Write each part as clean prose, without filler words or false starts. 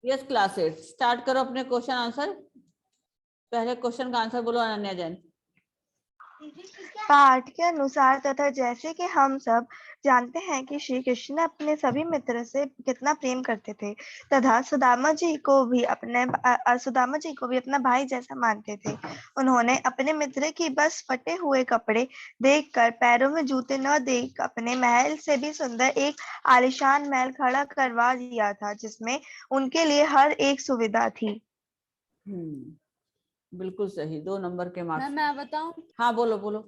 Yes class 8 start करो अपने question answer. पहले क्वेश्चन का आंसर बोलो अनन्या जैन। पाठ के अनुसार तथा जैसे कि हम सब जानते हैं कि श्री कृष्ण अपने सभी मित्र से कितना प्रेम करते थे तथा सुदामा जी को भी अपना भाई जैसा मानते थे। उन्होंने अपने मित्र की बस फटे हुए कपड़े देखकर, पैरों में जूते न देख, अपने महल से भी सुंदर एक आलीशान महल खड़ा करवा दिया था जिसमें उनके लिए हर एक सुविधा थी। बिल्कुल सही, 2 नंबर के मार्क्स। मैं बताऊं? हाँ बोलो बोलो।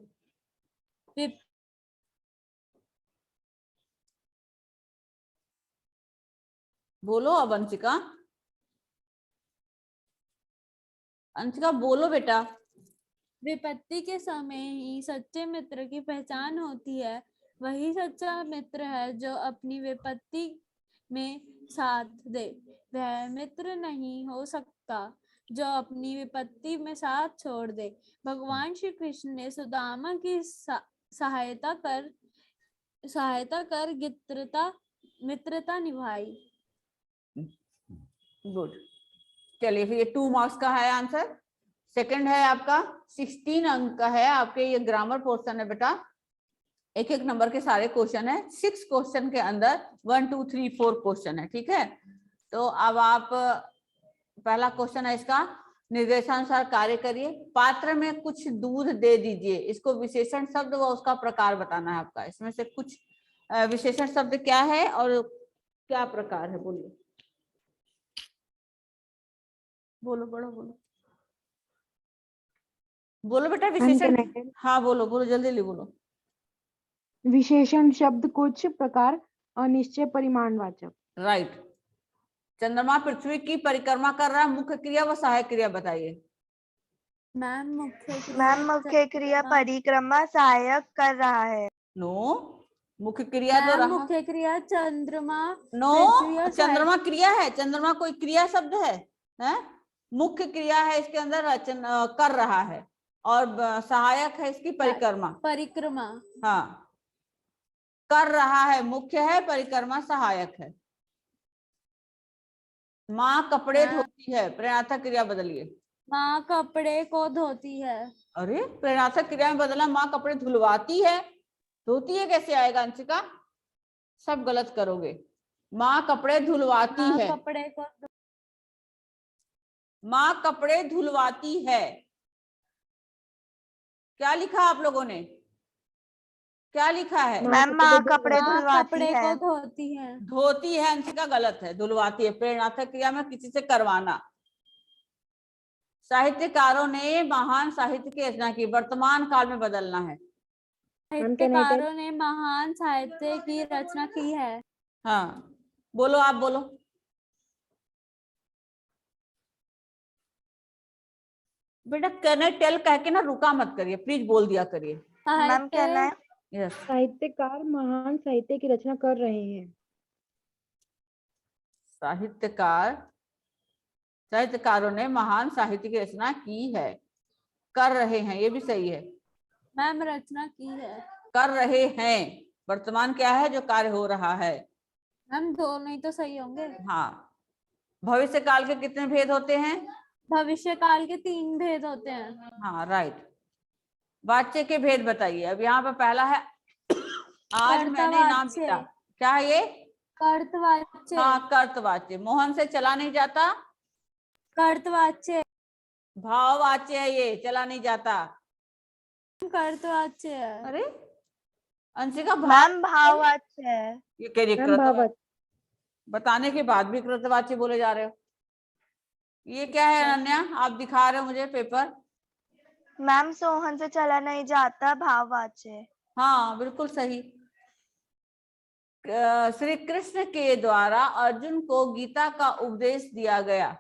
बोलो अब अंशिका, अंशिका बोलो बेटा। विपत्ति के समय ही सच्चे मित्र की पहचान होती है। वही सच्चा मित्र है जो अपनी विपत्ति में साथ दे। वह मित्र नहीं हो सकता जो अपनी विपत्ति में साथ छोड़ दे। भगवान श्री कृष्ण ने सुदामा की सहायता कर मित्रता निभाई। गुड, चलिए फिर ये 2 मार्क्स का है आंसर। सेकंड है आपका 16 अंक का है, आपके ये ग्रामर पोर्शन है बेटा। एक एक नंबर के सारे क्वेश्चन है, 6 क्वेश्चन के अंदर 1 2 3 4 क्वेश्चन है, ठीक है। तो अब आप पहला क्वेश्चन है इसका, निर्देशानुसार कार्य करिए। पात्र में कुछ दूध दे दीजिए, इसको विशेषण शब्द व उसका प्रकार बताना है आपका। इसमें से कुछ विशेषण शब्द क्या है और क्या प्रकार है, बोलिए। बोलो बड़ो बोलो, बोलो बेटा विशेषण। हाँ बोलो बोलो, जल्दी जल्दी बोलो। विशेषण शब्द कुछ, प्रकार अनिश्चय, परिमाणवाचक। राइट। चंद्रमा पृथ्वी की परिक्रमा कर रहा है, मुख्य क्रिया व सहायक क्रिया बताइए। मैम मुख्य क्रिया परिक्रमा सहायक कर रहा है। नो, मुख्य क्रिया तो रहा। मुख्य क्रिया चंद्रमा। नो, चंद्रमा क्रिया है, चंद्रमा कोई क्रिया शब्द है? मुख्य क्रिया है इसके अंदर कर रहा है, और सहायक है इसकी परिक्रमा। हाँ, कर रहा है मुख्य है, परिक्रमा सहायक है। माँ कपड़े धोती है, प्रेरणार्थक क्रिया बदलिए। माँ कपड़े को धोती है। अरे प्रेरणार्थक क्रिया में बदला, माँ कपड़े धुलवाती है, धोती है कैसे आएगा अंशिका? सब गलत करोगे। माँ कपड़े धुलवाती है, माँ कपड़े धुलवाती है। क्या लिखा आप लोगों ने, क्या लिखा है? मैम माँ कपड़े धुलवाती है। धोती है। धोती है अंशिका गलत है, धुलवाती है। प्रेरणार्थक क्रिया में किसी से करवाना। साहित्यकारों ने महान साहित्य की रचना की, वर्तमान काल में बदलना है। साहित्यकारों ने महान साहित्य की रचना की है। हाँ बोलो, आप बोलो। बेटा कहना टेल कह के ना रुका मत करिए, प्लीज बोल दिया करिए। मैम कहना है यस। साहित्यकार महान साहित्य की रचना कर रहे हैं। साहित्यकारों ने महान साहित्य की रचना की है, कर रहे हैं, ये भी सही है। मैम रचना की है, कर रहे हैं, वर्तमान क्या है? जो कार्य हो रहा है। मैम दोनों ही तो सही होंगे। हाँ। भविष्य काल के कितने भेद होते हैं? भविष्य काल के 3 भेद होते हैं। हाँ राइट। वाच्य के भेद बताइए। अब यहाँ पे पहला है आज मैंने नाम लिया, क्या है ये? कर्तवाच्य। हाँ कर्तवाच्य। मोहन से चला नहीं जाता, कर्तवाच्य। भाववाच्य है ये, चला नहीं जाता। कर्तवाच्य है। अरे अंशिका मैम भाववाच्य है। ये कह रही कृतवाच्य, बताने के बाद भी कृतवाच्य बोले जा रहे हो। ये क्या है अनन्या, आप दिखा रहे हो मुझे पेपर? मैम सोहन से चला नहीं जाता, भाववाच्य। हाँ बिल्कुल सही। श्री कृष्ण के द्वारा अर्जुन को गीता का उपदेश दिया गया,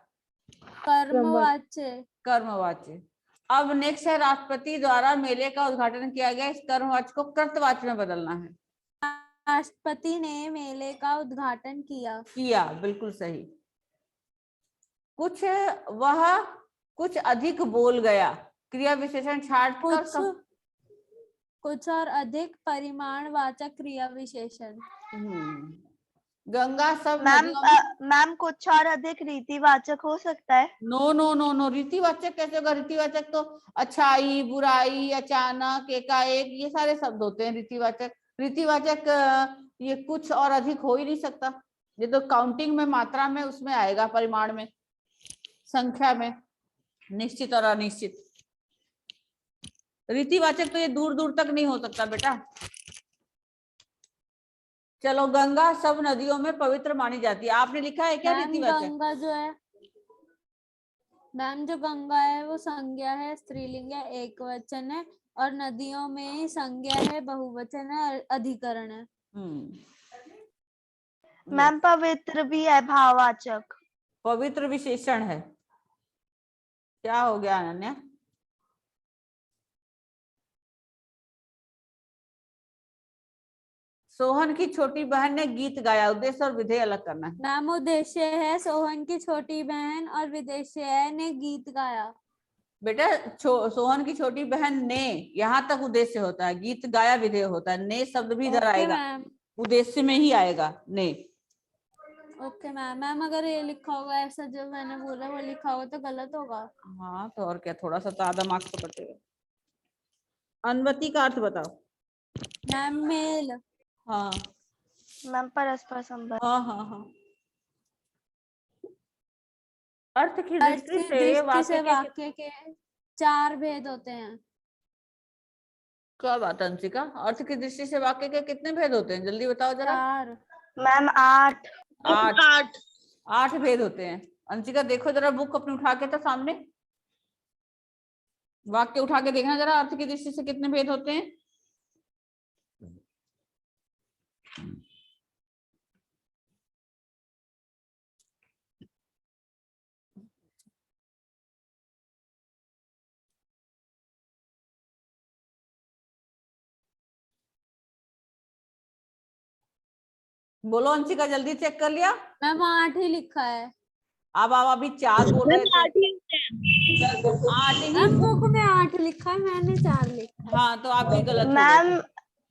कर्मवाच्य। कर्मवाच्य। अब नेक्स्ट है राष्ट्रपति द्वारा मेले का उद्घाटन किया गया, इस कर्मवाच्य को कृतवाच्य में बदलना है। राष्ट्रपति ने मेले का उद्घाटन किया, बिल्कुल सही। वह कुछ अधिक बोल गया, क्रिया विशेषण छाट कर कुछ और अधिक, परिमाणवाचक क्रिया विशेषण। गंगा सब मैम नदियों में। मैम कुछ और अधिक रीतिवाचक हो सकता है? नो नो नो नो, रीतिवाचक कैसे होगा? रीतिवाचक तो अच्छाई, बुराई, अचानक, एकाएक, ये सारे शब्द होते हैं रीतिवाचक। रीतिवाचक ये कुछ और अधिक हो ही नहीं सकता। ये तो काउंटिंग में, मात्रा में, उसमें आएगा, परिमाण में, संख्या में, निश्चित और अनिश्चित। रीतिवाचक तो ये दूर दूर तक नहीं हो सकता बेटा। चलो, गंगा सब नदियों में पवित्र मानी जाती है, आपने लिखा है क्या मैम रीतिवाचक? गंगा जो है, मैम जो गंगा है वो संज्ञा है, स्त्रीलिंग है, एक वचन है, और नदियों में संज्ञा है, बहुवचन है, अधिकरण है। मैम पवित्र भी है भाववाचक। पवित्र विशेषण है। क्या हो गया अनन्या? सोहन की छोटी बहन ने गीत गाया, उद्देश्य और विधेय अलग करना है। मैम उद्देश्य है सोहन की छोटी बहन, और विदेश्य है ने गीत गाया। बेटा सोहन की छोटी बहन ने, यहाँ तक उद्देश्य होता है, गीत गाया विधेय होता है। ने शब्द भी इधर ओके आएगा, मैम, उद्देश्य में ही आएगा ने। Okay ma'am. मैम अगर ये लिखा होगा ऐसा जो मैंने बोला वो लिखा होगा तो गलत होगा। हाँ तो और क्या, थोड़ा सा तो आधा मार्क्स तो कटेगा। अनुमति का अर्थ बताओ। Ma'am mail. हाँ मैम परस्पर संबंध। हाँ हाँ हाँ। अर्थ की अर्थ दृष्टि की से दृष्टि से वाक्य के वाक्य के 4 भेद होते हैं। क्या बात है अंशिका? अर्थ की दृष्टि से वाक्य के कितने भेद होते हैं, जल्दी बताओ जरा। 4। मैम 8। 8। 8 भेद होते हैं। अंशिका देखो जरा बुक अपनी उठा के, तो सामने वाक्य उठा के देखना जरा, अर्थ की दृष्टि से कितने भेद होते हैं। बोलो अंशिका, जल्दी चेक कर लिया? मैम 8 ही लिखा है। अब आप अभी 4 बोल रहे थे। 8 ही। मैम बुक में 8 लिखा है, मैंने 4 लिखा। हाँ तो आपकी गलत हो मैम गई।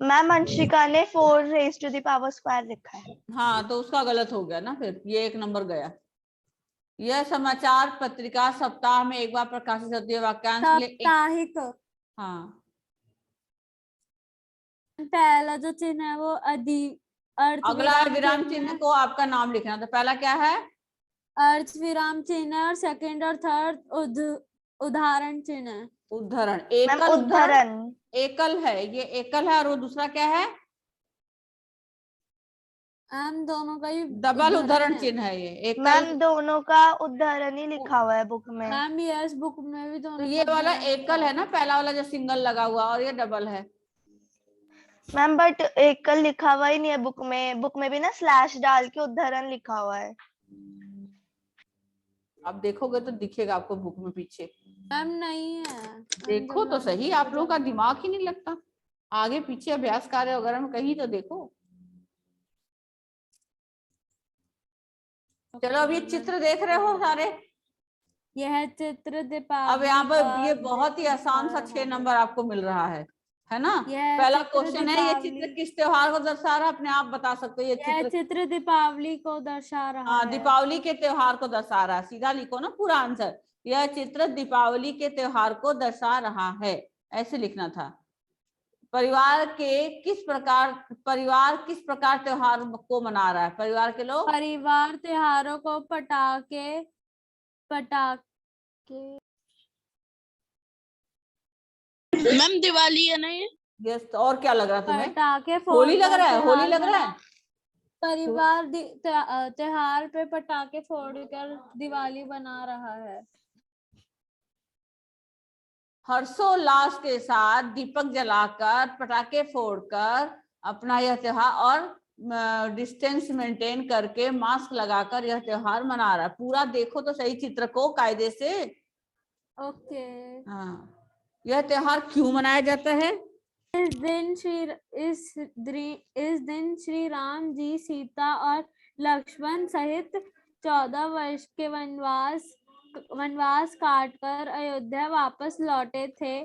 मैम अंशिका ने 4 raise to the power square लिखा है। हाँ तो उसका गलत हो गया ना, फिर ये 1 नंबर गया। यह समाचार पत्रिका सप्ताह में एक बार प्रकाशित होती है, वाक्यांश के लिए एक। साप्ताहिक। हाँ पहला जो चिन्ह है वो अर्थ अगला है विराम चिन्ह चिन्ह है। को आपका नाम लिखना। तो पहला क्या है? अर्थ विराम चिन्ह है, और सेकंड और थर्ड उदाहरण चिन्ह है। उद्धरण, मैम एकल उद्धरण। उद्धरण। एकल है, ये एकल है, और वो दूसरा क्या है? मैम दोनों का ही डबल उद्धरण है। चिन्ह है ये। एकल, मैम दोनों का उद्धरण ही लिखा हुआ है बुक में। मैम यस बुक में भी तो दोनों ये का वाला उदाहरण एकल लिखा है ना, पहला वाला जो सिंगल लगा हुआ, और ये डबल है। मैम बट एकल लिखा हुआ ही नहीं है बुक में। बुक में भी ना स्लैश डाल के उद्धरण लिखा हुआ है। आप देखोगे तो दिखेगा आपको बुक में पीछे। मैम नहीं है। देखो तो सही, आप लोगों का दिमाग ही नहीं लगता। आगे पीछे अभ्यास कार्य वगैरह में कहीं तो देखो। चलो अब ये चित्र देख रहे हो सारे। यह चित्र दीपावली अब यहाँ पर ये का बहुत ही आसान सा 6 नंबर आपको मिल रहा है ना? यह पहला चित्र क्वेश्चन है, ये चित्र दीपावली, किस त्योहार को दर्शा रहा है? अपने आप बता सकते हो ये यह चित्र। चित्र दीपावली को दर्शा रहा हाँ है। दीपावली के त्योहार को दर्शा रहा है, सीधा लिखो ना पूरा आंसर। यह चित्र दीपावली के त्योहार को दर्शा रहा है, ऐसे लिखना था। परिवार किस प्रकार त्योहार को मना रहा है? परिवार के लोग परिवार त्योहारों को पटाखे मैम दिवाली है ना ये? यस, तो और क्या लग रहा है तुम्हें? पटाखे होली लग फोड़कर रहा है? होली त्योहार लग रहा है? परिवार त्योहार पे पटाखे फोड़कर दिवाली बना रहा है। हर्षोल्लास के साथ दीपक जलाकर, पटाखे फोड़कर अपना यह त्योहार, और डिस्टेंस मेंटेन करके, मास्क लगाकर यह त्योहार मना रहा है। पूरा देखो तो सही चित्र को कायदे से। ओके। हाँ, यह त्योहार क्यों मनाया जाता है? इस दिन श्री राम जी सीता और लक्ष्मण सहित 14 वर्ष के वनवास काटकर अयोध्या वापस लौटे थे।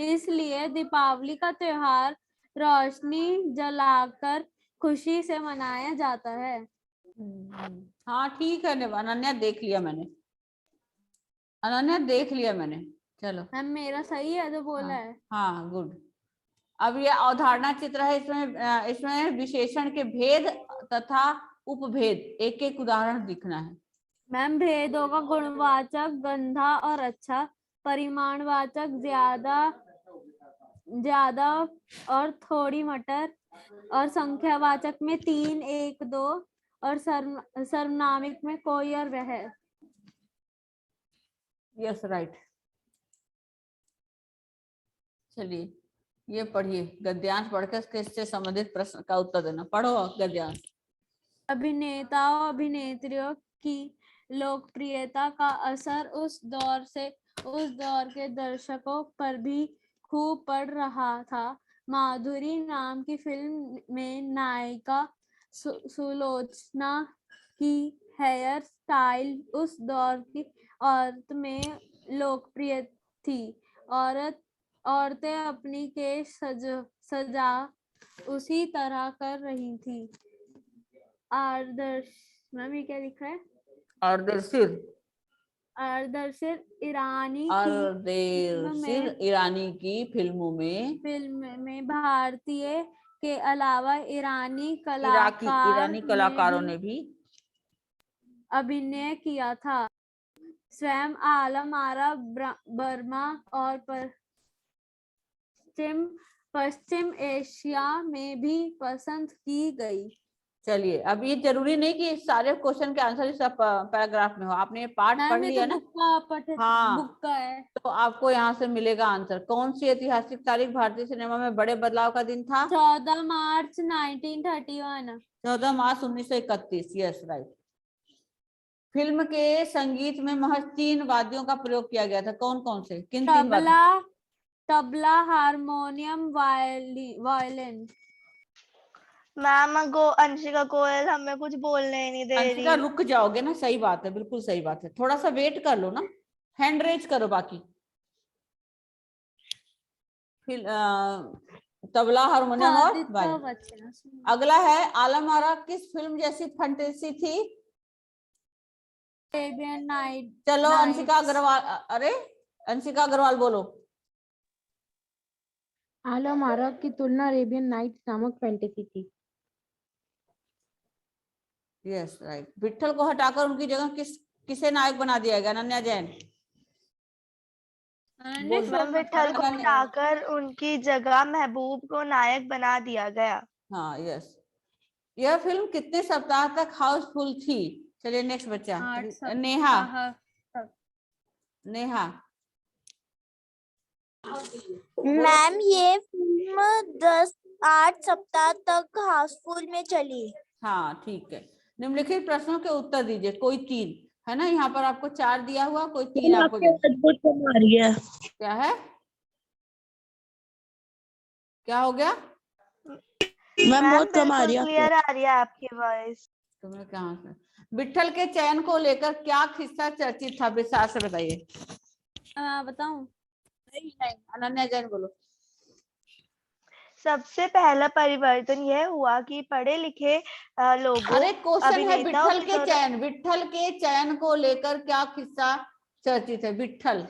इसलिए दीपावली का त्योहार रोशनी जलाकर खुशी से मनाया जाता है। हाँ ठीक है अनन्या, देख लिया मैंने, अनन्या देख लिया मैंने। चलो मैम मेरा सही है जो बोला हाँ, है। हाँ गुड। अब ये अवधारणा चित्र है, इसमें विशेषण के भेद तथा उपभेद एक एक उदाहरण दिखना है। मैम भेदों का गुणवाचक गंधा और अच्छा, परिमाणवाचक ज्यादा ज्यादा और थोड़ी मटर, और संख्यावाचक में 3, 1, 2, और सर्वनामिक में कोई और वह। Yes right. चलिए ये पढ़िए, गद्यांश पढ़कर इससे संबंधित प्रश्न का उत्तर देना। पढ़ो गद्यांश। अभिनेता और अभिनेत्रियों की लोकप्रियता का असर उस दौर के दर्शकों पर भी खूब पड़ रहा था। माधुरी नाम की फिल्म में नायिका सुलोचना की हेयर स्टाइल उस दौर की औरत में लोकप्रिय थी। औरतें अपनी केश सजा उसी तरह कर रही थी। आदर्श, मैम ये क्या लिखा है? आदर्शिर ईरानी की फिल्मों में भारतीय के अलावा ईरानी कलाकारों ने भी अभिनय किया था। स्वयं आलम आरा बर्मा और पश्चिम एशिया में भी पसंद की गई। चलिए अब ये जरूरी नहीं कि सारे क्वेश्चन के आंसर इस पैराग्राफ में हो, आपने ये पार्ट पढ़ लिया ना। हाँ बुक का है तो आपको यहाँ से मिलेगा आंसर। कौन सी ऐतिहासिक तारीख भारतीय सिनेमा में बड़े बदलाव का दिन था? 14 मार्च 1931। 14 मार्च 1931। Yes right. फिल्म के संगीत में महज 3 वाद्यों का प्रयोग किया गया था। कौन कौन से? किन 3 वाद्यों? Tabla, harmonium, violin. Ma'am Anshika Goyal हमें कुछ बोलने ही नहीं दे रही। अंशिका रुक जाओगे ना? सही बात है, बिल्कुल सही बात है। थोड़ा सा वेट कर लो ना, हैंड रेज करो। बाकी फिर तबला, हारमोनियम और वायलिन। अगला है आलम आरा किस फिल्म जैसी फंटेसी थी? Arabian night. चलो अंशिका अग्रवाल, अरे अंशिका अग्रवाल बोलो। आलम आरा की तुलना अरेबियन नाइट्स नामक फैंटेसी थी। Yes right. विट्ठल को हटाकर उनकी जगह किसे नायक बना दिया गया? अनन्या जैन। विट्ठल को हटाकर उनकी जगह महबूब को नायक बना दिया गया। हाँ यस। यह फिल्म कितने सप्ताह तक हाउसफुल थी? चलिए नेक्स्ट बच्चा नेहा। नेहा। मैम ये फिल्म 8 सप्ताह तक हाउसफुल में चली। हाँ ठीक है। निम्नलिखित प्रश्नों के उत्तर दीजिए, कोई 3 है ना, यहाँ पर आपको 4 दिया हुआ, कोई 3 आपको दिया। क्या है? क्या हो गया? मैम बहुत कम आ रही है, क्लियर आ रही है आपकी वॉइस। तुम्हें कहाँ से? विट्ठल के चयन को लेकर क्या किस्सा चर्चित था? विस्तार से बताइए। बताऊं? नहीं अनन्या जैन बोलो। सबसे पहला परिवर्तन यह हुआ कि पढ़े लिखे लोगों, अरे क्वेश्चन है विट्ठल के चयन को लेकर क्या किस्सा चर्चित है? विट्ठल।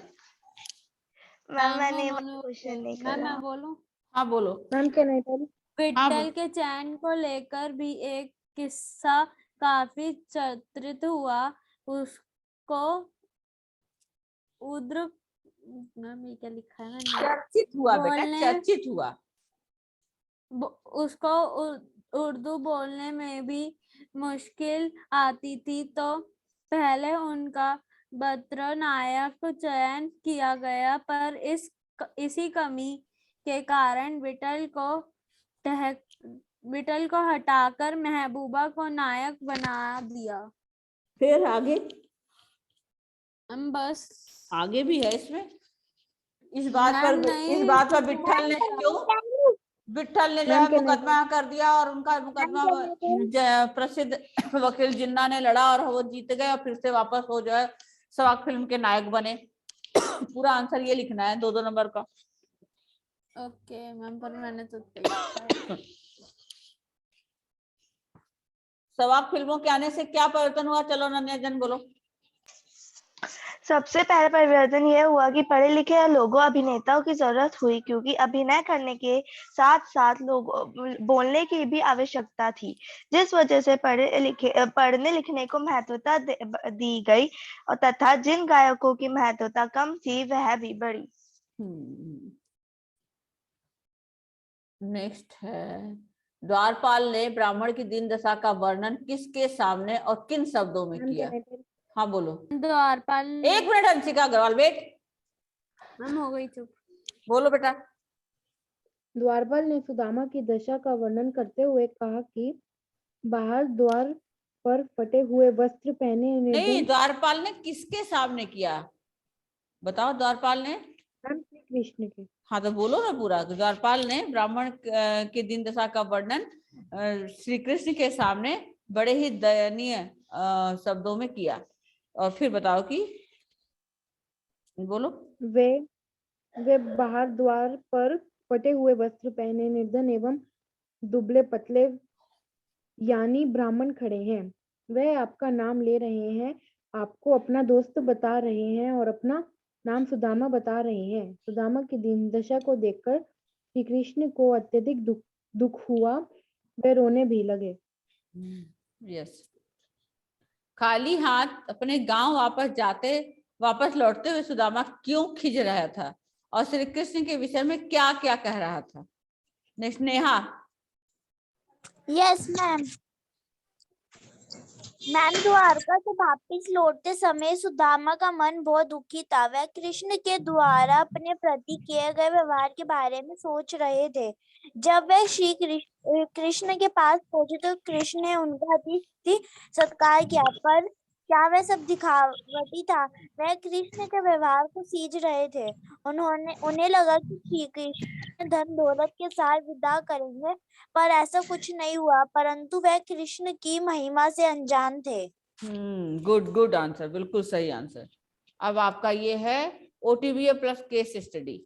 मैंने क्वेश्चन नहीं करा। मैं बोलूं? हाँ बोलो। मैम क्या नहीं था? विट्ठल के चयन को लेकर भी एक किस्सा काफी चर्चित हुआ। उसको उद्र में क्या लिखा है? चर्चित हुआ बेटा, चर्चित हुआ। उसको उर्दू बोलने में भी मुश्किल आती थी, तो पहले उनका बत्र नायक चयन किया गया, पर इसी कमी के कारण विट्ठल को हटाकर महबूबा को नायक बना दिया। फिर आगे? हम बस आगे भी है इसमें। इस बात पर विट्ठल ने जो है मुकदमा कर दिया, और उनका मुकदमा प्रसिद्ध वकील जिन्ना ने लड़ा और वो जीत गए, और फिर से वापस वो जो है सवाक फिल्म के नायक बने। पूरा आंसर ये लिखना है 2-2 नंबर का। ओके मैम, पर मैंने तो सवाक फिल्मों के आने से क्या परिवर्तन हुआ? चलो अनन्या जन बोलो। सबसे पहला परिवर्तन यह हुआ कि पढ़े लिखे लोगों अभिनेताओं की जरूरत हुई, क्योंकि अभिनय करने के साथ साथ लोगों बोलने की भी आवश्यकता थी, जिस वजह से पढ़ने लिखने को महत्वता दी गई, और तथा जिन गायकों की महत्वता कम थी वह भी बढ़ी। नेक्स्ट है, द्वारपाल ने ब्राह्मण की दीन दशा का वर्णन किसके सामने और किन शब्दों में किया? हाँ बोलो। द्वारपाल 1 minute Anshika Agarwal, wait. Ma'am हो गई चुप। बोलो बेटा। द्वारपाल ने सुदामा की दशा का वर्णन करते हुए कहा कि बाहर द्वार पर फटे हुए वस्त्र पहने नहीं, द्वारपाल ने किसके सामने किया? बताओ। द्वारपाल ने श्री कृष्ण के। हाँ तो बोलो ना पूरा। द्वारपाल ने ब्राह्मण की दीन दशा का वर्णन श्री कृष्ण के सामने बड़े ही दयनीय शब्दों में किया। और फिर बताओ कि बोलो। वे बाहर द्वार पर फटे हुए वस्त्र पहने निर्धन एवं दुबले पतले यानी ब्राह्मण खड़े हैं। वह आपका नाम ले रहे हैं, आपको अपना दोस्त बता रहे हैं और अपना नाम सुदामा बता रहे हैं। सुदामा की दीन दशा को देखकर श्री कृष्ण को अत्यधिक दुख हुआ, वे रोने भी लगे। यस। खाली हाथ अपने गांव वापस लौटते हुए सुदामा क्यों खिज रहा था और श्री कृष्ण के विषय में क्या क्या कह रहा था? Neha. Yes ma'am. Ma'am, Dwarka से वापिस लौटते समय सुदामा का मन बहुत दुखी था। वह कृष्ण के द्वारा अपने प्रति किए गए व्यवहार के बारे में सोच रहे थे। जब वह श्री कृष्ण के पास पहुंचे तो कृष्ण ने उनका अतिथि सत्कार किया, पर क्या वह सब दिखावटी था? वह कृष्ण के व्यवहार को सींच रहे थे। उन्हें लगा कि श्री कृष्ण धन दौलत के साथ विदा करेंगे, पर ऐसा कुछ नहीं हुआ, परंतु वह कृष्ण की महिमा से अनजान थे। गुड आंसर, बिल्कुल सही आंसर। अब आपका ये है OTBA प्लस केस स्टडी।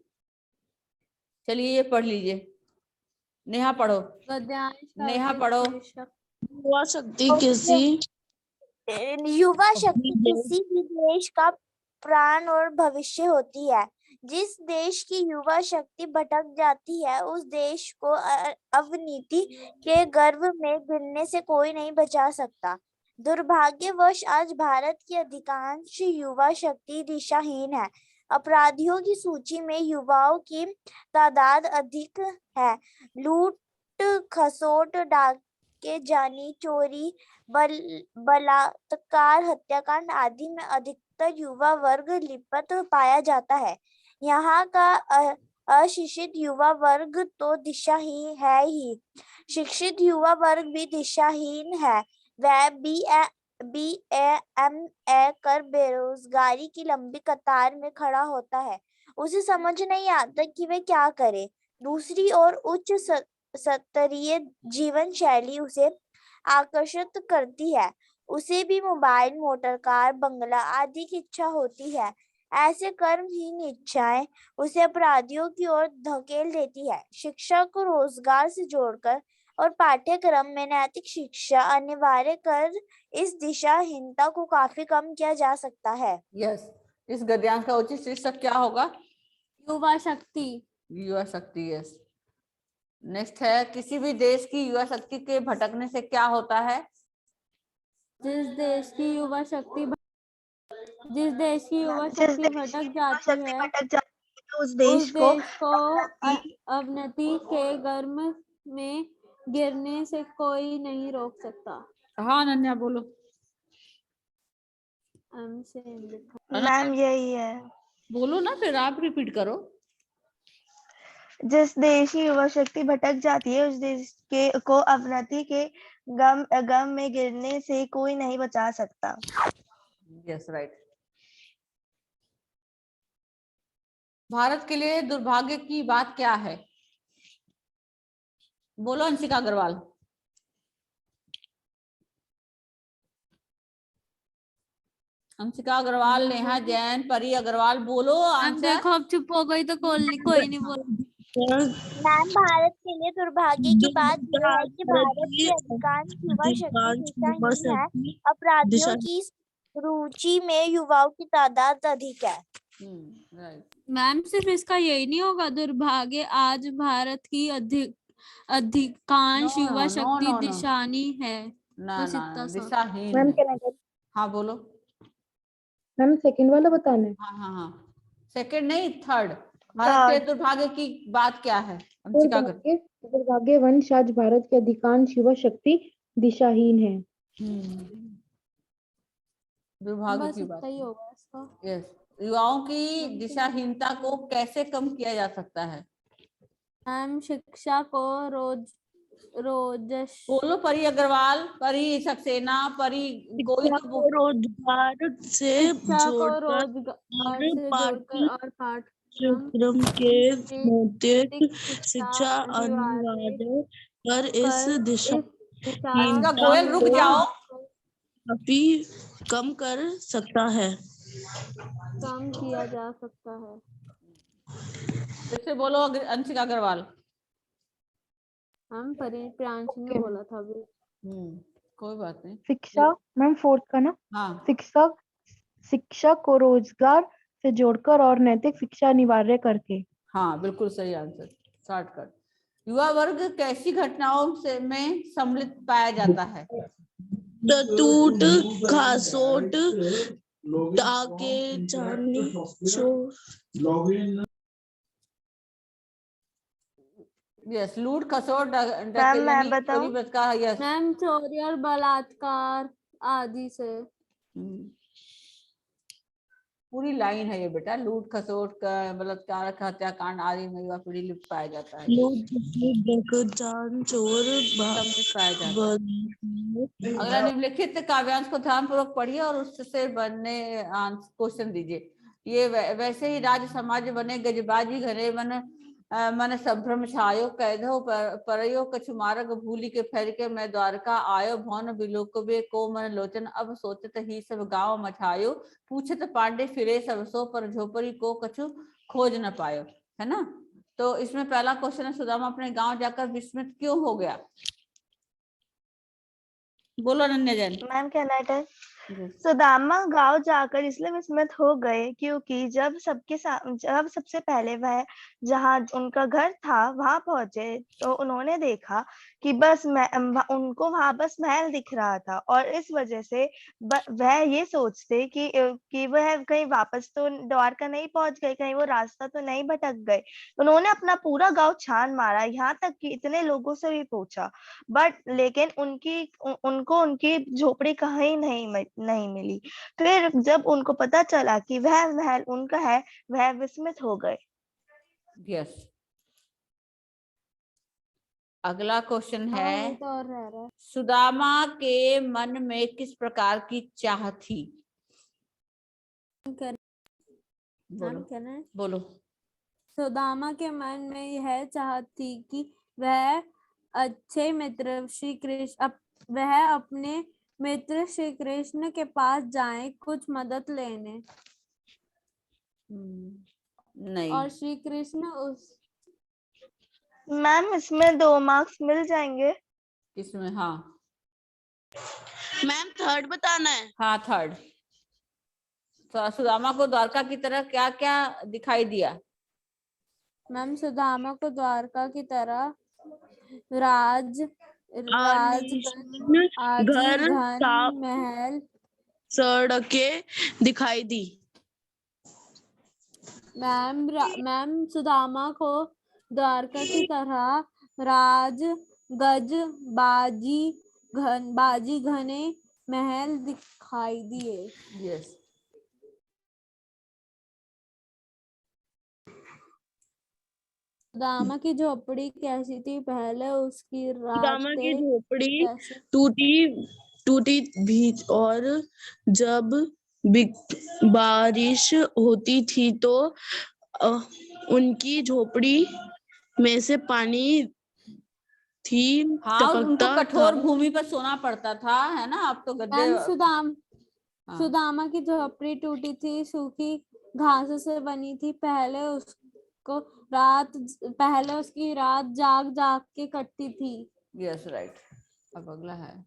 चलिए ये पढ़ लीजिए। नेहा पढ़ो। नेहा पढ़ो। युवा शक्ति किसी युवा शक्ति किसी भी देश का प्राण और भविष्य होती है। जिस देश की युवा शक्ति भटक जाती है, उस देश को अवनीति के गर्भ में गिरने से कोई नहीं बचा सकता। दुर्भाग्यवश आज भारत की अधिकांश युवा शक्ति दिशाहीन है। अपराधियों की सूची में युवाओं की तादाद अधिक है। लूट खसोट, डाके, जानी चोरी, बलात्कार, हत्याकांड आदि में अधिकतर युवा वर्ग लिप्त पाया जाता है। यहाँ का अशिक्षित युवा वर्ग तो दिशाहीन है ही, शिक्षित युवा वर्ग भी दिशाहीन है। वह BA कर बेरोजगारी की लंबी कतार में खड़ा होता है। उसे समझ नहीं आता कि वह क्या करे। दूसरी ओर उच्च स्तरीय जीवन शैली उसे आकर्षित करती है। उसे भी मोबाइल, मोटर कार, बंगला आदि की इच्छा होती है। ऐसे कर्महीन इच्छाएं उसे अपराधियों की ओर धकेल देती है। शिक्षा को रोजगार से जोड़कर और पाठ्यक्रम में नैतिक शिक्षा अनिवार्य कर इस दिशाहीनता को काफी कम किया जा सकता है। यस। इस गद्यांश का उचित शीर्षक क्या होगा? युवा शक्ति। युवा शक्ति। यस। नेक्स्ट है, किसी भी देश की युवा शक्ति के भटकने से क्या होता है? जिस देश की युवा शक्ति भटक जाती है, उस देश को अवनति के गर्भ में गिरने से कोई नहीं रोक सकता। हाँ अनन्या बोलो। मैम यही है। बोलो ना, फिर आप रिपीट करो। जिस देश की युवा शक्ति भटक जाती है, उस देश को अवनति के गम में गिरने से कोई नहीं बचा सकता। Yes, right. भारत के लिए दुर्भाग्य की बात क्या है? बोलो अंशिका अग्रवाल। अंशिका अग्रवाल, नेहा जैन, परी अग्रवाल, बोलो आंसर। देखो अब चुप हो गई तो कोई नहीं बोल। मैम, भारत के लिए दुर्भाग्य की बात यह है कि भारत की अधिकांश युवा शक्ति दिशाहीन है। अपराधियों की रुचि में युवाओं की तादाद अधिक है। राइट। मैम सिर्फ इसका यही नहीं होगा, दुर्भाग्य आज भारत की अधिकांश No, युवा no, शक्ति no, no. दिशानी है। ना बस ना इतना सा। दिशाहीन मैम है। Can I? हाँ बोलो। मैम सेकंड वाला बताना है। हाँ सेकंड नहीं, थर्ड। भारत के दुर्भाग्य की बात क्या है अंशिका? दुर्भाग्य वंश आज भारत की अधिकांश युवा शक्ति दिशाहीन है। दुर्भाग्य बस की इतना बात। ही होगा इसका। यस, युवाओं की दिशाहीनता को कैसे कम किया जा सकता है? मैम शिक्षा को बोलो, परी अग्रवाल, परी सक्सेना, परी कोई शिक्षा तो को रोजगार से शिक्षा को जोड़कर रोजगार से जोड़कर और पाठ्यक्रम के मुताबिक शिक्षा अनिवार्य अनिवार्य कर इस कर अंशिका दिशाहीनता गोयल रुक को जाओ। काफी कम कर सकता है। कम किया जा सकता है। फिर से बोलो अंशिका अग्रवाल। हम प्रियांशी ने Okay. बोला था अभी। कोई बात नहीं। शिक्षा मैम फोर्थ का ना। हाँ शिक्षा को रोजगार से जोड़कर और नैतिक शिक्षा अनिवार्य करके। हाँ बिल्कुल सही आंसर। शॉर्टकट। युवा वर्ग कैसी घटनाओं से में सम्मिलित पाया जाता है? टूट खासोट डाके जाने चोर यस, लूट खसोट मैम मैं चोरी बताऊं? बलात्कार। यस। मैम चोरी और बलात्कार आदि से। पूरी लाइन है ये बेटा। लूट खसोट का बलात्कार हत्याकांड आदि में युवा पीढ़ी लिप्त पाया जाता है। लूट जान चोर सम्मिलित पाया जाता है। अगला निम्नलिखित काव्यांश को ध्यानपूर्वक पढ़िए और उससे बनने क्वेश्चन दीजिए। ये वैसे ही राज्य समाज बने गजबाजी घने मन संभ्रम छायो कैदो परयो कछु मार्ग भूलि के फैल के मैं द्वारका आयो भवन बिलोकबे को मन लोचन अब सोचत ही सब गांव मछायो पूछत पांडे फिरे सब सो पर झोपड़ी को कछु खोज न पायो। है ना? तो इसमें पहला क्वेश्चन है, सुदामा अपने गांव जाकर विस्मित क्यों हो गया? बोलो अनन्या जैन। मैम कहना है सुदामा गांव जाकर इसलिए विस्मित हो गए क्योंकि जब सबसे पहले वह जहाँ उनका घर था वहां पहुंचे तो उन्होंने देखा कि उनको वहां बस महल दिख रहा था और इस वजह से वह ये सोचते कि वह कहीं वापस तो द्वारका नहीं पहुंच गए, कहीं वो रास्ता तो नहीं भटक गए। उन्होंने अपना पूरा गांव छान मारा, यहाँ तक कि इतने लोगों से भी पूछा, लेकिन उनको उनकी झोपड़ी कहीं नहीं मिली। फिर जब उनको पता चला कि वह महल उनका है, वह विस्मित हो गए। यस। अगला क्वेश्चन है, तो और रह रहा है। सुदामा के मन में किस प्रकार की चाह थी? बोलो कहना है बोलो। सुदामा के मन में यह चाहत थी कि वह अच्छे मित्र श्री कृष्ण वह अपने मित्र श्री कृष्ण के पास जाएं कुछ मदद लेने। नहीं। और श्री कृष्ण मैम इसमें 2 मार्क्स मिल जाएंगे। किसमें? हाँ मैम थर्ड बताना है। हाँ थर्ड। तो सुदामा को द्वारका की तरह क्या क्या दिखाई दिया? मैम सुदामा को द्वारका की तरह घर धन महल सड़कें दिखाई दी। मैम सुदामा को द्वारका की तरह राज गज बाजी घने महल दिखाई दिए। यस। सुदामा की झोपड़ी कैसी थी? पहले उसकी सुदामा की झोपड़ी कैसे टूटी भी और जब बारिश होती थी तो उनकी झोपड़ी में से पानी थी हाँ, उनको टपकता कठोर था। भूमि पर सोना पड़ता था, है ना? अब तो गद्दे। सुदामा की झोपड़ी टूटी थी, सूखी घास से बनी थी। पहले उसको पहले उसकी रात जाग जाग के कटती थी। Yes right. अब अगला है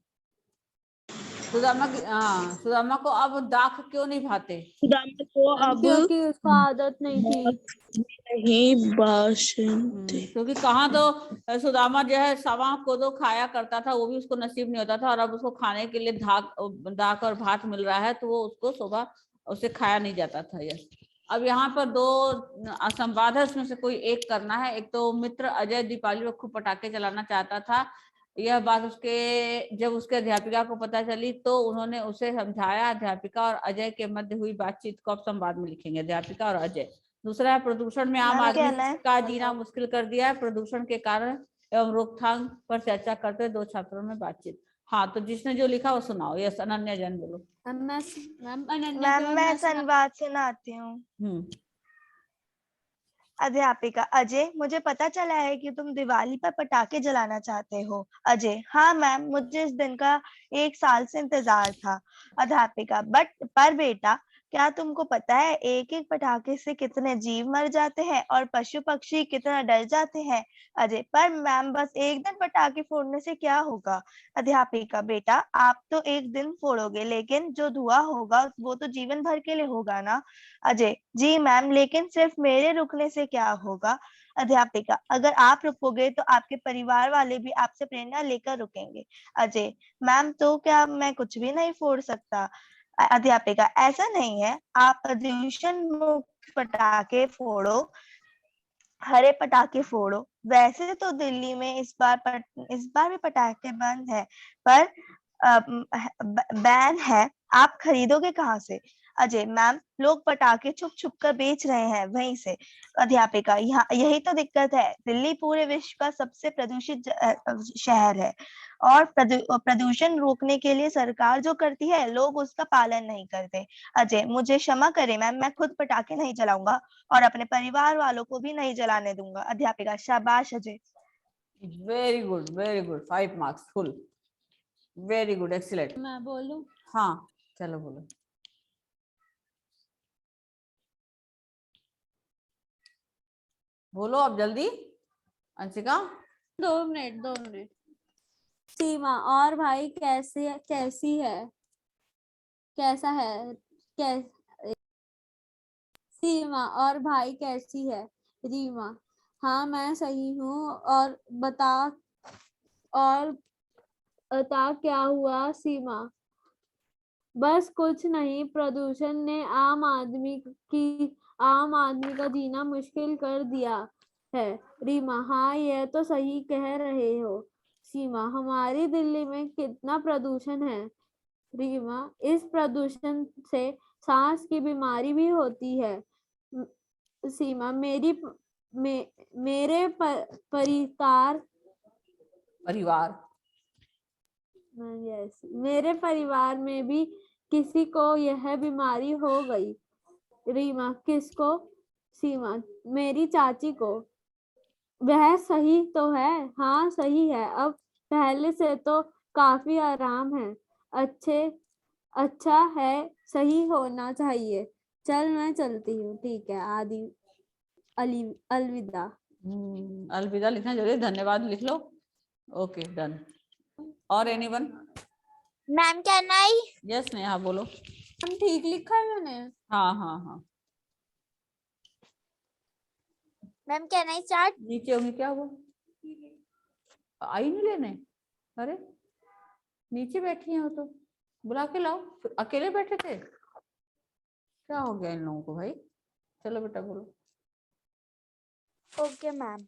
सुदामा की, हाँ सुदामा को अब दाख क्यों नहीं भाते? सुदामा को अब क्योंकि उसको आदत नहीं थी। नहीं भाषण थे। क्योंकि कहाँ तो सुदामा जो है सवा को तो खाया करता था, वो भी उसको नसीब नहीं होता था, और अब उसको खाने के लिए दाख और भात मिल रहा है तो वो उसको सुबह उसे खाया नहीं जाता था। यस। अब यहाँ पर दो संवाद है, उसमें से कोई एक करना है। एक तो मित्र अजय दीपावली में खूब पटाखे चलाना चाहता था। यह बात जब उसके अध्यापिका को पता चली तो उन्होंने उसे समझाया। अध्यापिका और अजय के मध्य हुई बातचीत को अब संवाद में लिखेंगे, अध्यापिका और अजय। दूसरा है प्रदूषण में आम मैम आदमी कहना है का जीना मुश्किल कर दिया है। प्रदूषण के कारण एवं रोकथाम पर चर्चा करते दो छात्रों में बातचीत। हाँ, तो जिसने जो लिखा वो सुनाओ। यस, अनन्या जैन बोलो। मैम अनन्या के मैम बाद मैं मैं संवाद सुनाती हूँ। अध्यापिका अजय, मुझे पता चला है कि तुम दिवाली पर पटाखे जलाना चाहते हो। अजय, हाँ मैम, मुझे इस दिन का 1 साल से इंतजार था। अध्यापिका, पर बेटा, क्या तुमको पता है एक एक पटाखे से कितने जीव मर जाते हैं और पशु पक्षी कितना डर जाते हैं? अजय, पर मैम बस एक दिन पटाखे फोड़ने से क्या होगा? अध्यापिका, बेटा आप तो एक दिन फोड़ोगे, लेकिन जो धुआं होगा वो तो जीवन भर के लिए होगा ना? अजय, जी मैम, लेकिन सिर्फ मेरे रुकने से क्या होगा? अध्यापिका, अगर आप रुकोगे तो आपके परिवार वाले भी आपसे प्रेरणा लेकर रुकेंगे। अजय, मैम तो क्या मैं कुछ भी नहीं फोड़ सकता? अध्यापिका, ऐसा नहीं है, आप प्रदूषण मुक्त पटाखे फोड़ो, हरे पटाखे फोड़ो। वैसे तो दिल्ली में इस बार भी पटाखे बंद है, पर बैन है। आप खरीदोगे कहाँ से? अजय, मैम लोग पटाखे छुप छुप कर बेच रहे हैं वहीं से। अध्यापिका, यहाँ यही तो दिक्कत है, दिल्ली पूरे विश्व का सबसे प्रदूषित शहर है, और प्रदूषण रोकने के लिए सरकार जो करती है लोग उसका पालन नहीं करते। अजय, मुझे क्षमा करें मैम, मैं खुद पटाखे नहीं जलाऊंगा और अपने परिवार वालों को भी नहीं जलाने दूंगा। अध्यापिका, शाबाश Ajay. Very good, very good, 5 marks full. Very good, excellent. मैं बोलूं? हाँ चलो बोलो। बोलो अब जल्दी अंशिका। 2 मिनट। सीमा, और भाई कैसी है? कैसा है? सीमा, और भाई कैसी है? रीमा, हाँ मैं सही हूँ। और बता क्या हुआ? सीमा, बस कुछ नहीं, प्रदूषण ने आम आदमी का जीना मुश्किल कर दिया है। रीमा, हाँ यह तो सही कह रहे हो। सीमा, हमारी दिल्ली में कितना प्रदूषण है? रीमा, इस प्रदूषण से सांस की बीमारी भी होती है। सीमा, मेरे मेरे परिवार में भी किसी को यह बीमारी हो गई। रीमा, किसको? सीमा, मेरी चाची को। वह सही तो है? हाँ सही है, अब पहले से तो काफी आराम है। अच्छा है, सही होना चाहिए। चल मैं चलती हूँ। ठीक है, अलविदा। अलविदा लिखना जरूरी, धन्यवाद लिख लो। Okay done. और anyone? Ma'am can I? Yes Neha बोलो। हम ठीक लिखा है मैंने? हाँ हाँ हाँ। Ma'am can I start? नीचे होंगी क्या वो? आई नहीं लेने? अरे नीचे बैठी हैं वो तो, बुला के लाओ। फिर अकेले बैठे थे, क्या हो गया इन लोगों को भाई? चलो बेटा बोलो। Okay ma'am.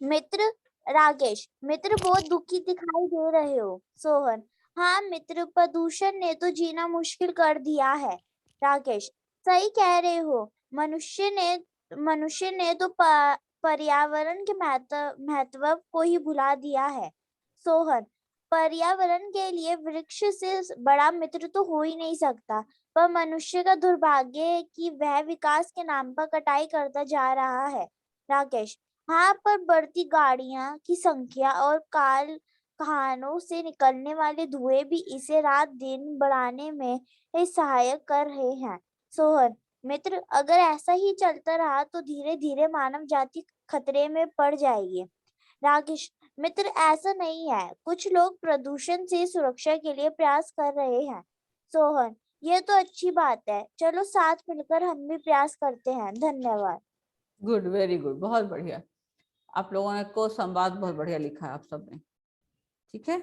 मित्र राकेश, मित्र बहुत दुखी दिखाई दे रहे हो। सोहन, हाँ मित्र, प्रदूषण ने तो जीना मुश्किल कर दिया है। राकेश, सही कह रहे हो, मनुष्य ने तो पर्यावरण के महत्व को ही भुला दिया है। सोहन, पर्यावरण के लिए वृक्ष से बड़ा मित्र तो हो ही नहीं सकता, पर मनुष्य का दुर्भाग्य है कि वह विकास के नाम पर कटाई करता जा रहा है। राकेश, हाँ, पर बढ़ती गाड़ियां की संख्या और कारखानों से निकलने वाले धुएं भी इसे रात दिन बढ़ाने में सहायक कर रहे हैं। सोहन, मित्र, अगर ऐसा ही चलता रहा तो धीरे धीरे मानव जाति खतरे में पड़ जाएगी। राकेश, मित्र, ऐसा नहीं है, कुछ लोग प्रदूषण से सुरक्षा के लिए प्रयास कर रहे हैं। सोहन, यह तो अच्छी बात है, चलो साथ मिलकर हम भी प्रयास करते हैं। धन्यवाद। गुड, वेरी गुड, बहुत बढ़िया। आप लोगों ने को संवाद बहुत बढ़िया लिखा है आप सबने, ठीक है।